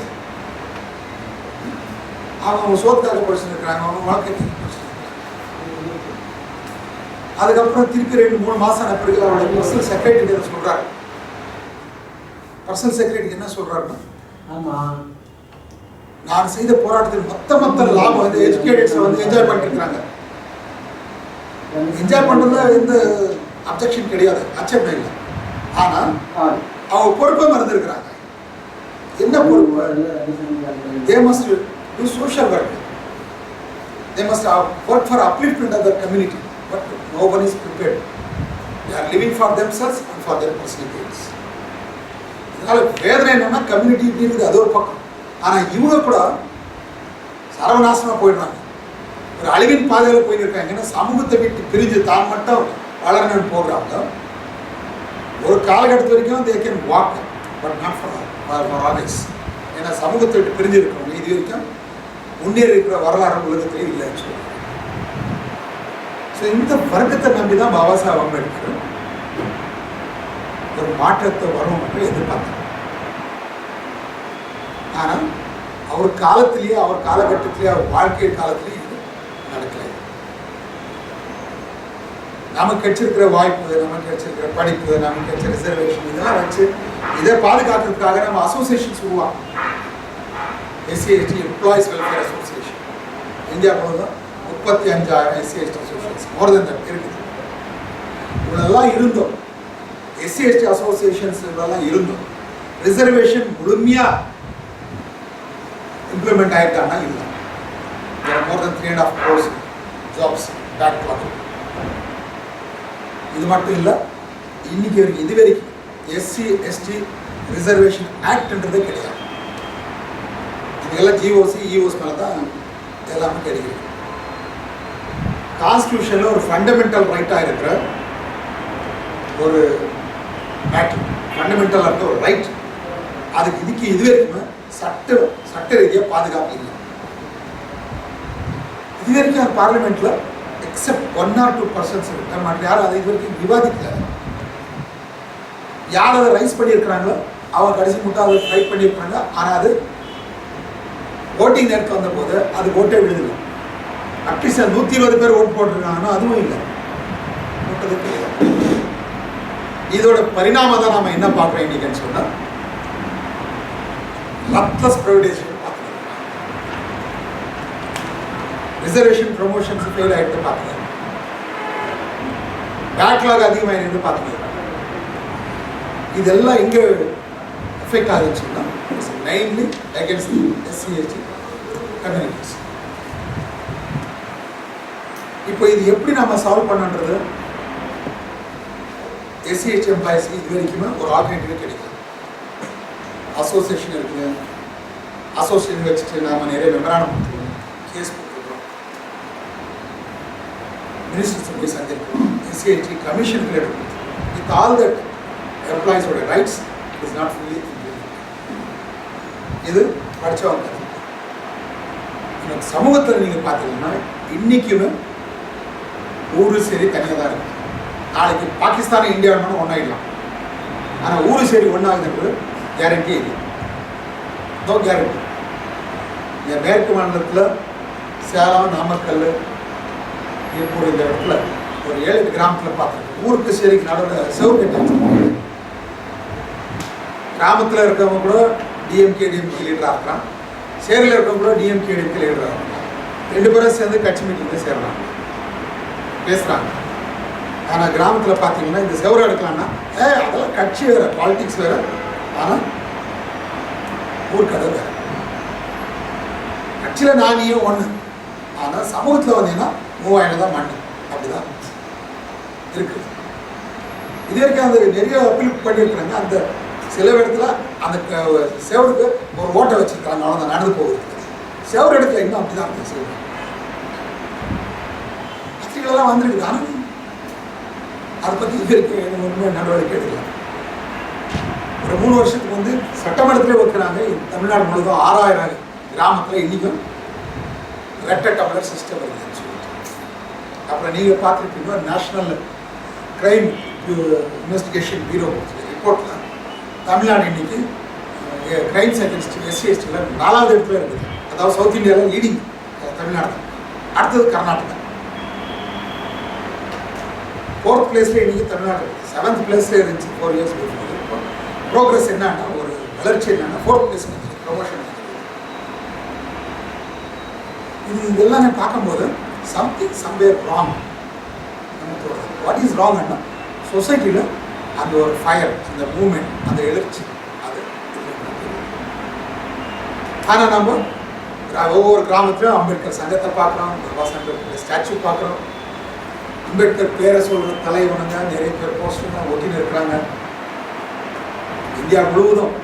அவங்க சோத்துக்காக படிச்சுருக்கிறாங்க, அவங்க வாழ்க்கைக்கு படிச்சுருக்காங்க. அதுக்கப்புறம் திருப்பி 2-3 மாதம் பிறகு அவருடைய personal secretary என்ன சொல்கிறாரு, பர்சனல் செக்ரட்டரி என்ன சொல்கிறாருன்னா, ஆமாம் நான் செய்த போராட்டத்தில் மொத்த லாபம் வந்து எஜுகேட்டட்ஸை வந்து என்ஜாய் பண்ணிருக்கிறாங்க. என்ஜாய் பண்ணுறதுல எந்த அப்ஜெக்ஷன் கிடையாது, அச்சம் இல்லை. ஆனால் அவங்க பொறுப்பை மறந்துருக்கிறாங்க. என்ன பொறுப்பு? they must do social work, they must work for upliftment of the community, but no one is prepared. They are living for themselves and for their personal gains. இதனால வேதனை என்னன்னா, கம்யூனிட்டி இப்படிங்கிறது அது ஒரு பக்கம். ஆனால் இவங்க கூட சர்வநாசமாக போயிடுறாங்க, ஒரு அழிவின் பாதையில் போயிருக்காங்க. ஏன்னா சமூகத்தை விட்டு பிரிஞ்சு தான் மட்டும் வளரணும்னு போகிறாங்க. ஒரு காலகட்டத்து வரைக்கும் they can walk, but not for always. ஏன்னா சமூகத்தை விட்டு பிரிஞ்சு இருக்கிறவங்க இது வரைக்கும் முன்னேறி இருக்கிற வரலாறு உலகத்திலே இல்லைன்னு சொல்லுவாங்க. ஸோ இந்த வர்க்கத்தை நம்பி தான் பாபா சாஹேப் அம்பேத்கர் ஒரு மாற்றத்தை வரும் என்று எதிர்பார்த்தார். ஆனால் அவர் காலத்திலேயே, அவர் காலகட்டத்திலேயே, அவர் வாழ்க்கை காலத்திலேயே இது நடக்கலை. நமக்கு கிடைச்சிருக்கிற வாய்ப்பு, நமக்கு கிடைச்சிருக்கிற படிப்பு, நமக்கு கிடைச்ச ரிசர்வேஷன் இதெல்லாம் வச்சு இதை பாதுகாக்கிறதுக்காக நம்ம அசோசியேஷன்ஸ் உருவாக்கும். SC ST employees welfare association India போதும் 35,000 SC ST associations more than that இருக்குது. இவ்வளோலாம் இருந்தோம், எஸ்சி எஸ்டி அசோசியேஷன்ஸ் இதெல்லாம் இருந்தோம். ரிசர்வேஷன் முழுமையாக இம்ப்ளிமெண்ட் ஆகிட்டான்னா இல்லை. மோர் தென் 3.5 crores ஜாப்ஸ் பேக்லாக். இது மட்டும் இல்லை, இன்னைக்கு வரைக்கும் இது வரைக்கும் எஸ்சி எஸ்டி ரிசர்வேஷன் ஆக்ட்ன்றதே கிடையாது. இதுக்கெல்லாம் ஜிஓசி இஓஸ் மேலே தான் எல்லாமே கிடைக்குது. கான்ஸ்டியூஷனில் ஒரு ஃபண்டமெண்டல் ரைட்டாக இருக்கிற ஒரு மேட்டர், ஃபண்டமெண்டலாக இருக்க ஒரு ரைட், அதுக்கு இதுக்கு இது வரைக்கும் சட்ட ரீதியாக பாதுகாப்பு இல்லை. இது வரைக்கும் அந்த பார்லிமெண்ட்ல எக்ஸப்ட் 1 or 2% இருக்க மாட்டேன். யாரும் அதை இது வரைக்கும் விவாதிக்கல. யார் அதை ரைஸ் பண்ணியிருக்கிறாங்களோ அவங்க கடைசி மட்டும் அதை ஃபைட் பண்ணியிருக்கிறாங்க. ஆனால் அது ஓட்டிங் நேரத்தில் வந்த போது அது ஓட்டே விழுதுல. அட்லீஸ்ட் 120 பேர் ஓட்டு போட்டிருக்காங்கன்னா அதுவும் இல்லை, போட்டது கிடையாது. இதோட பரிணாமம் தான் நம்ம என்ன பார்க்குறோம் இன்னைக்குன்னு சொன்னால், லப்லஸ் ப்ரைவேடைசேஷன் பார்க்குறோம். ரிசர்வேஷன் ப்ரொமோஷன்ஸ் ஃபெயில் ஆகிட்டு பார்க்குறோம். பேக்லாக் அதிகமாக பார்த்துக்கிறோம். இதெல்லாம் எங்கே எஃபெக்ட் ஆகுதுன்னு சொன்னால், mainly against the SC ST communities. இப்போ இது எப்படி நம்ம சால்வ் பண்ணுன்றது, எஸ்சி எஸ்டி எம்ப்ளாயிஸ்க்கு இது வரைக்குமே ஒரு ஆல்டர்னேட்டிவ் கிடைக்கும். அசோசியேஷன் இருக்குது, அசோசியேஷன் வச்சுட்டு நாம் நிறைய மெமராண்டம் கொடுத்துருக்கோம், கேஸ் கொடுத்துருக்கோம், மினிஸ்டர்ஸ் போய் சந்திருக்கோம், எஸ்சி எஸ்டி கமிஷனுக்கு எடுக்கணும். வித் ஆல் தட் எம்ப்ளாயிஸோட rights is not fully implemented. இது படித்தவங்க சமூகத்தில் நீங்கள் பார்த்தீங்கன்னா இன்றைக்குமே ஊரு சரி தனியாக தான் இருக்கு. நாளைக்கு பாகிஸ்தான் இந்தியாவும் ஒன்றாயிடலாம். ஆனால் ஊரு சரி ஒன்றாகுதுன்றது கேரண்டி இல்லை, நோ கேரண்டி. இந்த மேற்கு மாநிலத்தில் சேலம், நாமக்கல், இப்போ இந்த இடத்துல ஒரு 7 கிராமத்தில் பார்த்துருக்கோம். ஊருக்கு சரிக்கு நடுவில் செவ் கட்டி கிராமத்தில் இருக்கவங்க கூட டிஎம்கே லீடராக இருக்கிறான், சேரில் இருக்கவங்க கூட டிஎம்கே லீடராக இருக்கிறான். 2 பேரும் சேர்ந்து கட்சி மீட்டிங்கில் சேர்றாங்க, பேசுகிறாங்க. ஆனால் கிராமத்தில் பார்த்தீங்கன்னா இந்த செவரை எடுக்கலாம்னா அதெல்லாம் கட்சி வேறு, பாலிட்டிக்ஸ் வேறு, ஆனால் ஊர்க்கதை வேறு. கட்சியில் நானியும் ஒன்று, ஆனால் சமூகத்தில் வந்தீங்கன்னா 3000 தான் மண். அப்படிதான் இருக்குது. இது வரைக்கும் அந்த நிறைய அப்பீல் பண்ணியிருக்கிறாங்க. அந்த சில இடத்துல அந்த செவருக்கு ஒரு ஓட்டை வச்சிருக்காங்க, அவ்வளோ நடந்து போகுது. செவரு இடத்துல இன்னும் அப்படிதான் இருக்கு. செவரு பத்திரிகைலாம் வந்துருக்குது, ஆனால் அதை பற்றி இது வரைக்கும் ஒன்றுமே நடவடிக்கை எடுக்கல. ஒரு 3 வருஷத்துக்கு வந்து சட்டமன்றத்திலே வைக்கிறாங்க. தமிழ்நாடு முழுவதும் 6000 கிராமத்தில் இன்றைக்கும் ரெட்டை டம்ளர் சிஸ்டம் இருக்குதுன்னு சொல்லிட்டு. அப்புறம் நீங்கள் பார்த்துருப்பீங்க, நேஷனல் கிரைம் இன்வெஸ்டிகேஷன் பியூரோ ரிப்போர்ட்டில் தமிழ்நாடு இன்னைக்கு கிரைம்ஸ் அகேன்ஸ்ட் எஸ்சி எஸ்டியில் 4வது இடத்துல இருக்குது. அதாவது சவுத் இந்தியாவில் லீடிங் தமிழ்நாடு தான், அடுத்தது கர்நாடகா. 4th பிளேஸில் இன்னைக்கு தமிழ்நாடு 7th பிளேஸில் இருந்துச்சு 4 years பிஃபோர். ப்ரோக்ரஸ் என்னன்னா, ஒரு வளர்ச்சி என்னன்னா 4th பிளேஸ் வந்து ப்ரொமோஷன். இதெல்லாம் நான் பார்க்கும்போது something somewhere wrong. What is wrong அண்ணா, சொசைட்டியில் அந்த ஒரு ஃபயர், அந்த மூமெண்ட், அந்த எழுச்சி அது. ஆனால் நம்ம ஒவ்வொரு கிராமத்திலும் அம்பேத்கர் சங்கத்தை பார்க்குறோம், பாபா சாஹேப் ஸ்டாச்சு பார்க்குறோம், அம்பேத்கர் பேரை சொல்கிற தலைவனுங்க நிறைய பேர் போஸ்டருங்க ஒட்டின்னு இருக்கிறாங்க. இந்தியா முழுவதும்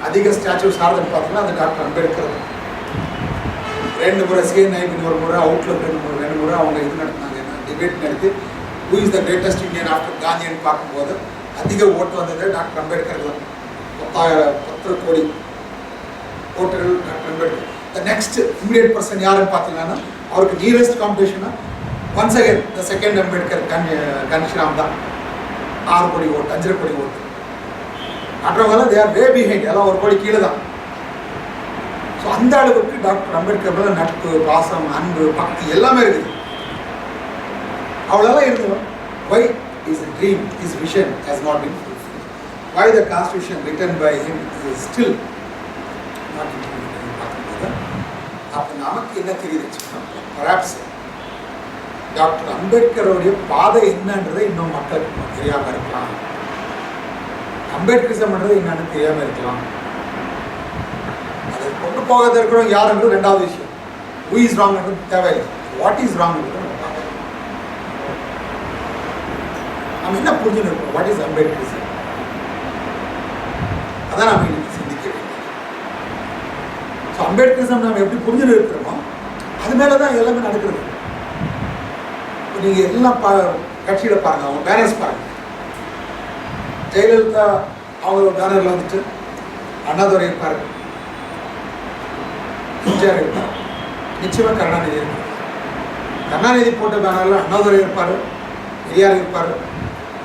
அதிக ஸ்டாச்சு சார்ந்தது பார்த்தீங்கன்னா அந்த டாக்டர் அம்பேத்கர். 2 முறை சிஎன்ஐக்கு ஒரு முறை, அவுட்லுக் 2 முறை அவங்க இது நடத்தினாங்க, டிபேட் நடத்தி who is the greatest Indian after காந்தின்னு பார்க்கும்போது அதிக ஓட்டு வந்தது டாக்டர் அம்பேத்கர் தான். 10 கோடி ஓட்டுகள் doctor Ambedkar. The next immediate person யாருன்னு பார்த்தீங்கன்னா, அவருக்கு நியரஸ்ட் காம்படிஷனாக once again the second Ambedkar Kanshi Ram தான். 6 கோடி ஓட்டு, 5 கோடி ஓட்டு. மற்றவங்களாம் தே ஆர் வே பிஹைண்ட், எல்லாம் 1 கோடி கீழே தான். ஸோ அந்த அளவுக்கு டாக்டர் அம்பேத்கர் நட்பு, பாசம், அன்பு, பக்தி எல்லாமே இருக்குது. அவ்வளோதான் இருந்தோம். Why is dream, is vision has not been fulfilled. why the constitution written by him is still not implemented. அப்போ நமக்கு என்ன தெரியுதுன்னா பராப்ஸ் டாக்டர் அம்பேத்கருடைய பாதை என்னன்றதை இன்னும் மக்களுக்கு தெரியாமல் இருக்கலாம். அம்பேத்கரிசம்ன்றது என்னன்னு தெரியாமல் இருக்கலாம். அதை கொண்டு போகாத இருக்கிறோம் யாருன்றது ரெண்டாவது விஷயம். ஹூ இஸ் ராங்ன்றது தேவையில்லை. வாட் இஸ் ராங் நம்ம என்ன புரிஞ்சுன்னு இருக்கோம். What is Ambedkarism? அதான் நம்ம இன்னைக்கு சிந்திக்க வேண்டியது. ஸோ அம்பேத்கரிசம் நம்ம எப்படி புரிஞ்சுன்னு இருக்கிறோமோ அது மேலே தான் எல்லாமே நடக்கிறது. இப்போ நீங்கள் எல்லாம் கட்சியில் பாருங்கள், அவங்க பேனர்ஸ் பாருங்கள். ஜெயலலிதா அவங்க பேனரில் வந்துட்டு அண்ணாதுரை இருப்பார், எம்ஜிஆர் இருப்பார், நிச்சயமாக கருணாநிதி இருப்பார். கருணாநிதி போட்ட பேனரில் அண்ணாதுரை இருப்பார், பெரியார் இருப்பார்,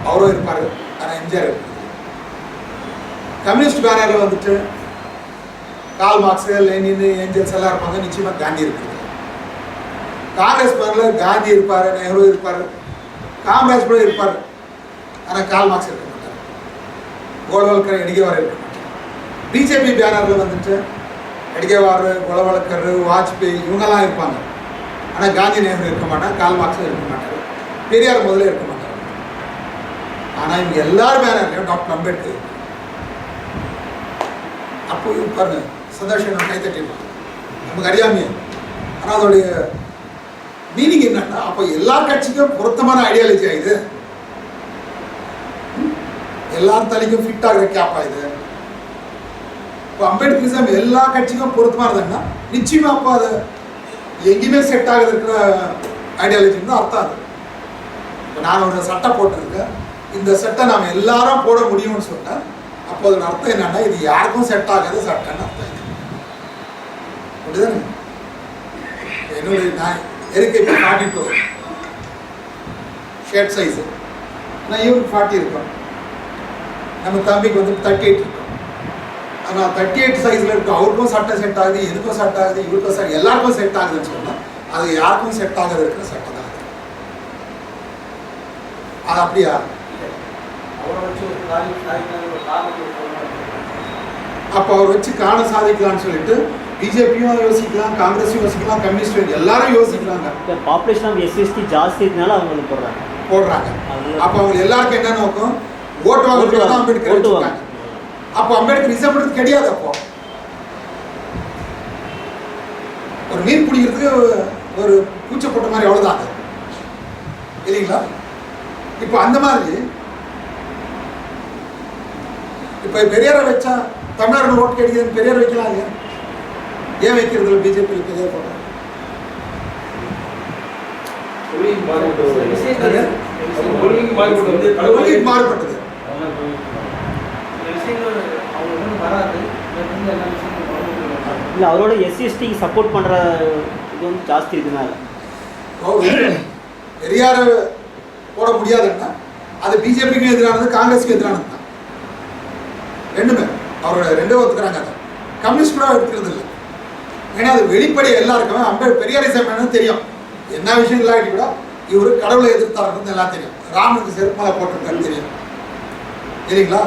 அவரும் இருப்பார், ஆனால் எம்ஜிஆர் இருப்பார். கம்யூனிஸ்ட் பேனரில் வந்துட்டு கால் மார்க்ஸ், லெனின், ஏஞ்சல்ஸ் எல்லாம் இருப்பாங்க, நிச்சயமாக காந்தி இருப்பார். காங்கிரஸ் பேனரில் காந்தி இருப்பார், நெஹ்ரு இருப்பார், காமராஜ் கூட இருப்பார், ஆனால் கால் மார்க்ஸ் இருக்க மாட்டார், கோலவல்கர், எடிகேவார் இருக்க மாட்டார். பிஜேபி பேனரில் வந்துட்டு எடிகேவார், கோலவல்கர், வாஜ்பேயி இவங்கெல்லாம் இருப்பாங்க, ஆனால் காந்தி, நெஹ்ரு இருக்க மாட்டாங்க, கால் மார்க்ஸும் இருக்க மாட்டார், பெரியார் முதல்ல இருக்க மாட்டார். ஆனால் இவங்க எல்லாரும் பேனர்லையும் டாக்டர் அம்பேத்கர். அப்போ பாருங்க, சந்தோஷம் நம்ம கைத்தட்டிருப்பாங்க, நமக்கு அறியாமையே. ஆனால் அதோடைய மீனிங் என்னன்னா, அப்போ எல்லா கட்சிக்கும் பொருத்தமான ஐடியாலஜி ஆகுது, எல்லார் தலைக்கும் ஃபிட் ஆகிற கேப்பா இது. இப்போ அம்பேத்கரிசம் எல்லா கட்சிக்கும் பொருத்தமாக இருந்ததுன்னா நிச்சயமா அப்போ அது எங்கேயுமே செட் ஆகுது இருக்கிற ஐடியாலஜின்னு தான் அர்த்தம். அது இப்போ நான் ஒரு சட்டை போட்டிருக்கேன், இந்த சட்டை நாம் எல்லாரும் போட முடியும்னு சொன்னேன். அப்போ அதோட அர்த்தம் என்னன்னா, இது யாருக்கும் செட் ஆகாது சட்டைன்னு அர்த்தம். அப்படிதானே? என்னுடைய நான் இருக்கு இப்போ 42 ஷர்ட் சைஸு, நான் இவருக்கு 40 இருக்கும், நம்ம தம்பிக்கு வந்து 38 இருக்கும். ஆனால் 38 சைஸில் இருக்கும், அவருக்கும் சட்டை செட் ஆகுது, எனக்கும் செட் ஆகுது, இவருக்கும் செட், எல்லாருக்கும் செட் ஆகுதுன்னு சொன்னால் அது யாருக்கும் செட் ஆகாது இருக்கிற சட்டை தான். அது அப்படியா? அப்போ அவர் வச்சு காண சாதிக்கலாம்னு சொல்லிட்டு பிஜேபியும் யோசிக்கலாம், காங்கிரஸும் யோசிக்கலாம், கம்யூனிஸ்டும் எல்லாரும் யோசிக்கிறாங்க. பாப்புலேஷன் ஆஃப் எஸ்சிஎஸ்டி ஜாஸ்தி இருக்கனால அவங்க போடுறாங்க. அப்போ அவங்க எல்லாருக்கும் என்ன நோக்கம்? ஓட்டு வாங்குறது தான் அம்பேத்கர் வச்சுருக்காங்க. அப்போ அம்பேத்கர் இசப்படுறது கிடையாது. அப்போ ஒரு மீன் பிடிக்கிறதுக்கு ஒரு பூச்சை போட்ட மாதிரி அவ்வளோதான் இல்லைங்களா? இப்போ அந்த மாதிரி இப்போ பெரியாரை வச்சா தமிழர்கள் ஓட்டு கிடைக்குதுன்னு பெரியார் வைக்கலாம் இல்லையா? ஏன் வைக்கிறது பிஜேபி பெரியார் போடுறாங்க? மாறுபட்டது. இல்லை, அவரோட எஸ்சிஎஸ்டி சப்போர்ட் பண்ணுற இது வந்து ஜாஸ்தி இதனால பெரியாரை போட முடியாதுன்னா அது பிஜேபிக்கும் எதிரானது, காங்கிரஸுக்கும் எதிரானது தான். ரெண்டுமே அவரோட ரெண்டே ஒத்துக்கிறாங்க. அதை கம்யூனிஸ்ட் கூட எடுக்கிறது இல்லை. ஏன்னா அது வெளிப்படை எல்லாருக்குமே பெரியாரிசம் என்னன்னு தெரியும். என்ன விஷயம் இல்லாட்டி கூட இவர் கடவுளை எதிர்த்தாருன்னு எல்லாம் தெரியும். ராமனுக்கு செருப்பால போட்டிருக்காரு தெரியும் இல்லைங்களா?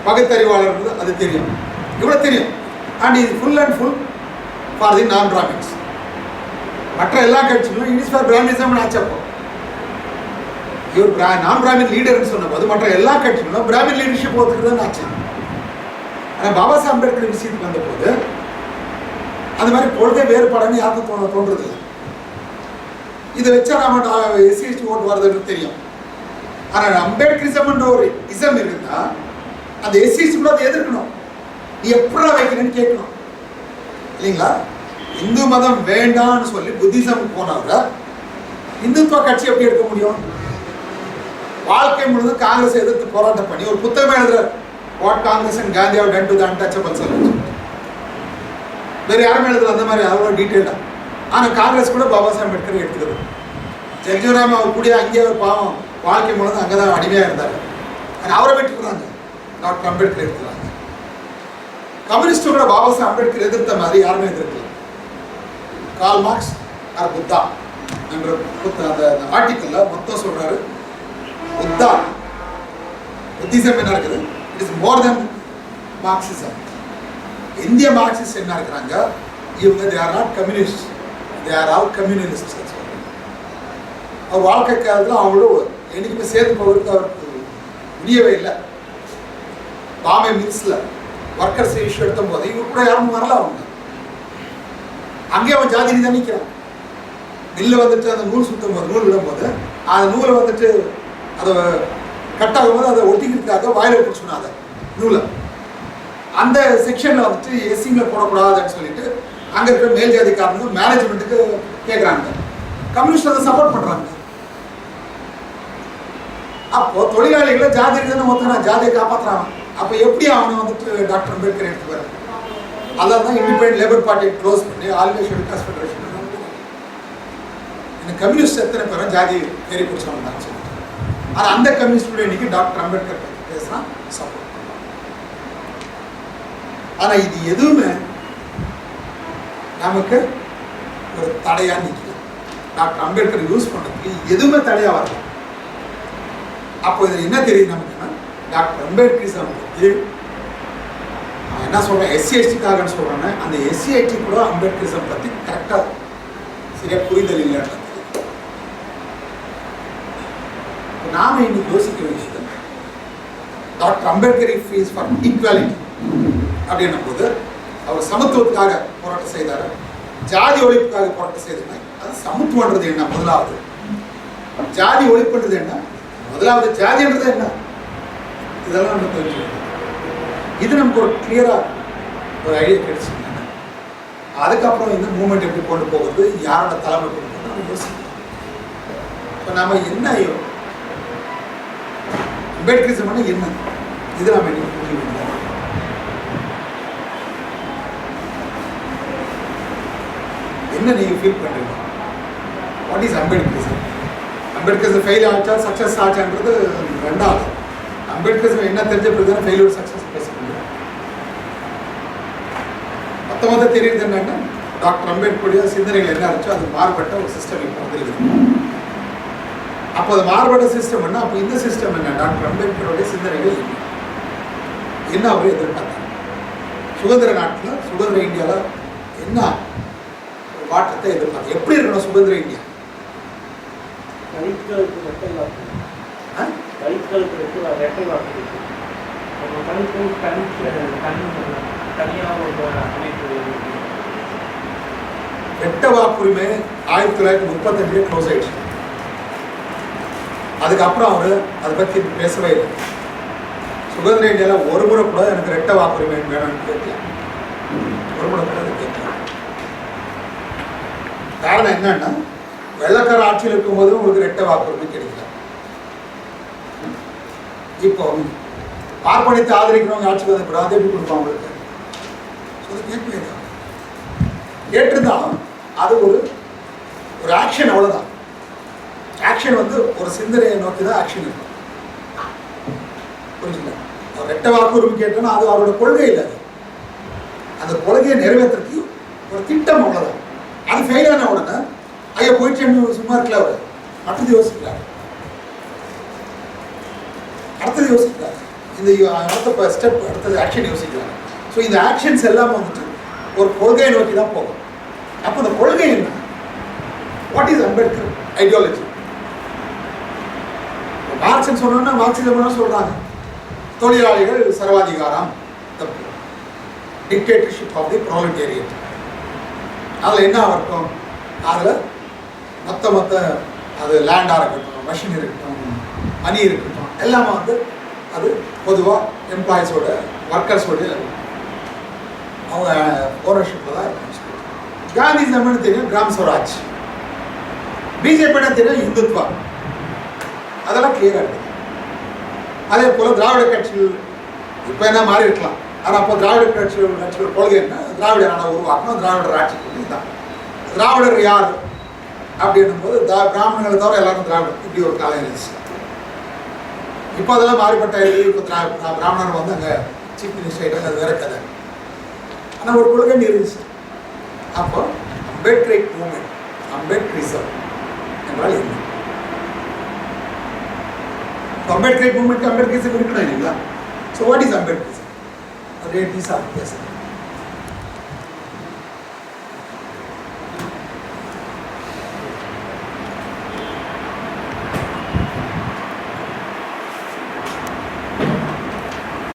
பகுத்தறிவாளர்கள் அது தெரியும், இவ்வளோ தெரியும். அண்ட் இது full and full for the நான் பிராமின்ஸ். மற்ற எல்லா கட்சிகளும் இட் இஸ் ஃபார் பிராமினிசம் ஆச்சப்போ. இவர் நான் பிராமின் லீடர்னு சொன்னபோது மற்ற எல்லா கட்சிகளும் பிராமின் லீடர்ஷிப் ஒத்துக்கு தான் ஆச்சு. ஆனால் பாபா சாஹேப் அம்பேத்கர் விஷயத்துக்கு வந்த போது அந்த மாதிரி கொள்கை வேறுபாடுன்னு யாருக்கும் தோன்றது இல்லை. இதை வச்சா நம்ம எஸ்சிஎஸ்டி ஓட்டு வருதுன்னு தெரியும். ஆனால் அம்பேத்கரிசம்ன்ற ஒரு இசம் இருந்தா அந்த எஸ்சிஎஸ்டி கூட அதை எதிர்க்கணும். நீ எப்படி வைக்கிறேன்னு கேட்கணும் இல்லைங்களா? இந்து மதம் வேண்டாம்னு சொல்லி புத்திசம் போனவரை இந்துத்துவ கட்சி எப்படி எடுக்க முடியும்? வாழ்க்கை முழுவதும் காங்கிரஸ் எதிர்த்து போராட்டம் பண்ணி ஒரு புத்தகம் எழுதுறாரு, what Congress and Gandhi have done to the untouchables. வேறு யாரும் எழுதுறது அந்த மாதிரி அவ்வளோ டீட்டெயிலாக. ஆனால் காங்கிரஸ் கூட பாபா சாஹேப் அம்பேத்கர் எடுத்துக்கிறது. ஜெகஜீவராம் அவர் கூட அங்கேயே பாவம் வாழ்க்கை முழுவதும் அங்கே தான் அடிமையாக இருந்தார். ஆனால் அவரை விட்டுருக்குறாங்க, டாக்டர் அம்பேத்கர் எடுத்துக்கிறாங்க. கம்யூனிஸ்டும் கூட பாபா சாஹேப் அம்பேத்கர் எதிர்த்த மாதிரி யாருமே எதிர்க்கல. கால் மார்க்ஸ் ஆர் புத்தா என்ற அந்த ஆர்டிக்கல்ல மொத்தம் சொல்றாரு, புத்தா புத்திசம் என்ன இருக்குது? It is more than Marxism. இந்திய மார்க்சிஸ்ட் என்ன இருக்கிறாங்க, இவங்க they are not communist, they are all communalist. அவர் வாழ்க்கை காலத்தில் அவங்களோட என்னைக்குமே சேர்ந்து போகிறதுக்கு அவருக்கு முடியவே இல்லை. பாம்பே மில்ஸில் ஒர்க்கர்ஸ் இஷ்யூ எடுத்த போது இவங்க கூட யாரும் வரல. அவங்க அங்கேயே அவன் ஜாதி தான் நிற்கிறான். மில்லு வந்துட்டு அந்த நூல் சுற்றும் போது, நூல் விடும்போது அந்த நூலை வந்துட்டு அதை கட்டாகும் போது அதை ஒட்டிக்கிறதுக்காக வாயில பிடிச்சுனாங்க நூலை. அந்த செக்ஷனில் வந்துட்டு எஸ்சிங்கில் போடக்கூடாதுன்னு சொல்லிட்டு அங்கே இருக்கிற மேல் ஜாதிக்காரங்க மேனேஜ்மெண்ட்டுக்கு கேட்குறாங்க. கம்யூனிஸ்ட் அதை சப்போர்ட் பண்ணுறாங்க. அப்போ தொழிலாளிகளை ஜாதி இருக்குதுன்னு ஒருத்தனா ஜாதியை காப்பாற்றுறாங்க. அப்போ எப்படி அவனை வந்துட்டு டாக்டர் அம்பேத்கர் எடுத்துக்கிறார்? அதான் தான் இண்டிபெண்டன்ட் லேபர் பார்ட்டியை க்ளோஸ் பண்ணி all India schedule cost federation. இந்த கம்யூனிஸ்ட் எத்தனை பேரும் ஜாதி தேடி பிடிச்சவங்க தான் சொல்லிட்டு. ஆனால் அந்த கம்யூனிஸ்ட் இன்னைக்கு டாக்டர் அம்பேத்கர் பற்றி பேசுகிறான், சப்போர்ட். ஆனால் இது எதுவுமே நமக்கு ஒரு தடையாக நிற்கல. டாக்டர் அம்பேத்கர் யூஸ் பண்ணுறதுக்கு எதுவுமே தடையாக வரல. அப்போ இது என்ன தெரியுது நமக்குன்னா, டாக்டர் அம்பேத்கரிசம் பற்றி நான் என்ன சொல்கிறேன், SC/ST சொல்கிறேன்னா அந்த SC/ST கூட அம்பேத்கரிசம் பற்றி கரெக்டாக சரியாக புரிதல் இல்லைன்னு நாம இன்னைக்கு யோசிக்க வேண்டியது, doctor Ambedkar fees for equality அப்படின்னும் போது அவர் சமத்துவத்துக்காக போராட்டம் செய்தார், ஜாதி ஒழிப்புக்காக போராட்டம் செய்தார். அது சமத்துவன்றது என்ன? முதலாவது ஜாதி ஒழிப்புன்றது என்ன? முதலாவது ஜாதின்றது என்ன? இதெல்லாம் நம்ம தெரிஞ்சுக்கணும். இது நமக்கு ஒரு கிளியராக ஒரு ஐடியா கிடைச்சிருந்தாங்க. அதுக்கப்புறம் இந்த மூமெண்ட் எப்படி கொண்டு போகுது, யாரோட தலைமை கொண்டு போகுது நம்ம யோசிக்கணும். இப்போ நம்ம என்ன அம்பேத்கரிசம் என்ன, இது நம்ம இன்னைக்கு புரிஞ்சுக்கணும். என்ன நீங்க ஃபீல் பண்றீங்க? What is Ambedkarism? Ambedkarism fail ஆச்சா சக்ஸஸ் ஆச்சான்றது ரெண்டாவது. அம்பேத்கரிசம் என்ன தெரிஞ்ச பிறகு தான் ஃபெயிலியர் சக்ஸஸ் பேச முடியும். மொத்தமாக தெரியுது என்னன்னா, டாக்டர் அம்பேத்கருடைய சிந்தனைகள் என்ன இருந்துச்சோ அது மாறுபட்ட ஒரு சிஸ்டம் இப்போ வந்துருக்கு. அப்போ அது மாறுபட்ட சிஸ்டம் என்ன? அப்போ இந்த சிஸ்டம் என்ன? டாக்டர் அம்பேத்கருடைய சிந்தனைகள் என்ன அவர் எதிர்பார்த்தாங்க? சுதந்திர நாட்டில், சுதந்திர இந்தியாவில் என்ன மாற்றத்தை எதிர்பார்த்து எப்படி இருக்கணும் சுதந்திர இந்தியா? வெட்ட வாக்குரிமை 1935 க்ளோஸ் ஆயிடுச்சு. அதுக்கப்புறம் அவர் அதை பற்றி பேசவே இல்லை. சுதந்திர இந்தியாவில் ஒரு முறை கூட எனக்கு ரெட்ட வாக்குரிமை வேணும்னு கேட்கல. ஒரு முறை கூட அதை கேட்கல. காரணம் என்னன்னா, வெள்ளக்கார ஆட்சியில் இருக்கும்போது உங்களுக்கு ரெட்ட வாக்குரிமை கிடைக்கல. இப்போ பார்ப்பனியத்தை ஆதரிக்கிறவங்க ஆட்சிக்கு வந்து கூட அதை எப்படி கொடுப்பாங்க உங்களுக்கு? கேட்கவே தான் கேட்டிருந்தாலும் அது ஒரு ஆக்ஷன், அவ்வளோதான். ஆக்ஷன் வந்து ஒரு சிந்தனையை நோக்கி தான் ஆக்ஷன் இருக்கும். புரிஞ்சுங்களா? அவர் ரெட்ட வாக்குரிமை கேட்டோன்னா அது அவரோட கொள்கை இல்லை. அந்த கொள்கையை நிறைவேற்றுறதுக்கு ஒரு திட்டம், அவ்வளோதான். அது ஃபெயில் ஆன உடனே ஐயா போயிட்டு சும்மா இருக்கல, அவர் அடுத்தது யோசிக்கிறார், இந்த அடுத்த ஸ்டெப், அடுத்தது ஆக்ஷன் யோசிக்கிறார். ஸோ இந்த ஆக்ஷன்ஸ் எல்லாமே வந்துட்டு ஒரு கொள்கையை நோக்கி தான் போகும். அப்போ அந்த கொள்கை என்ன? What is Ambedkar ideology? Marxism சொன்னோன்னா மார்க்சிசம் சொல்றாங்க தொழிலாளிகள் சர்வாதிகாரம், தப்பு, டிக்டேட்டர்ஷிப் ஆஃப் தி ப்ரோலெட்டேரியட். அதில் என்ன இருக்கும்? அதில் மொத்த அது லேண்டாக இருக்கட்டும், மஷின் இருக்கட்டும், மணி இருக்கட்டும், எல்லாமே வந்து அது பொதுவாக எம்ப்ளாயிஸோட, ஒர்க்கர்ஸோட அவங்க ஓனர்ஷிப்பில் தான் இருக்கும். காந்திசம்னு தெரியும், கிராம ஸ்வராஜ். பிஜேபின்னு தெரியும், இந்துத்வா. அதெல்லாம் கிளியராக இருக்குது. அதே போல் திராவிட கட்சிகள் இப்போ என்ன மாறி இருக்கலாம், ஆனால் அப்போ திராவிட கட்சியோட கொள்கை என்ன? திராவிட நாடை உருவாக்கணும், திராவிடர் ஆட்சி கொள்கை தான். திராவிடர் யார் அப்படின்னும் போது பிராமணர்களை தவிர எல்லாரும் திராவிடர், இப்படி ஒரு காலம் இருந்துச்சு. இப்போ அதெல்லாம் மாறிப்பட்ட இப்போ பிராமணர் வந்து அங்கே சீஃப் மினிஸ்டர், அது வேற கதை. ஆனால் ஒரு கொள்கை இருந்துச்சு. அப்போ அம்பேத்கரிக் மூமெண்ட், அம்பேத்கரிசம் என்றால் என்ன? அம்பேத்கரிக் மூமெண்ட், அம்பேத்கரிசம் இருக்கணும் இல்லைங்களா? So So what is Ambedkar? Rate is yes.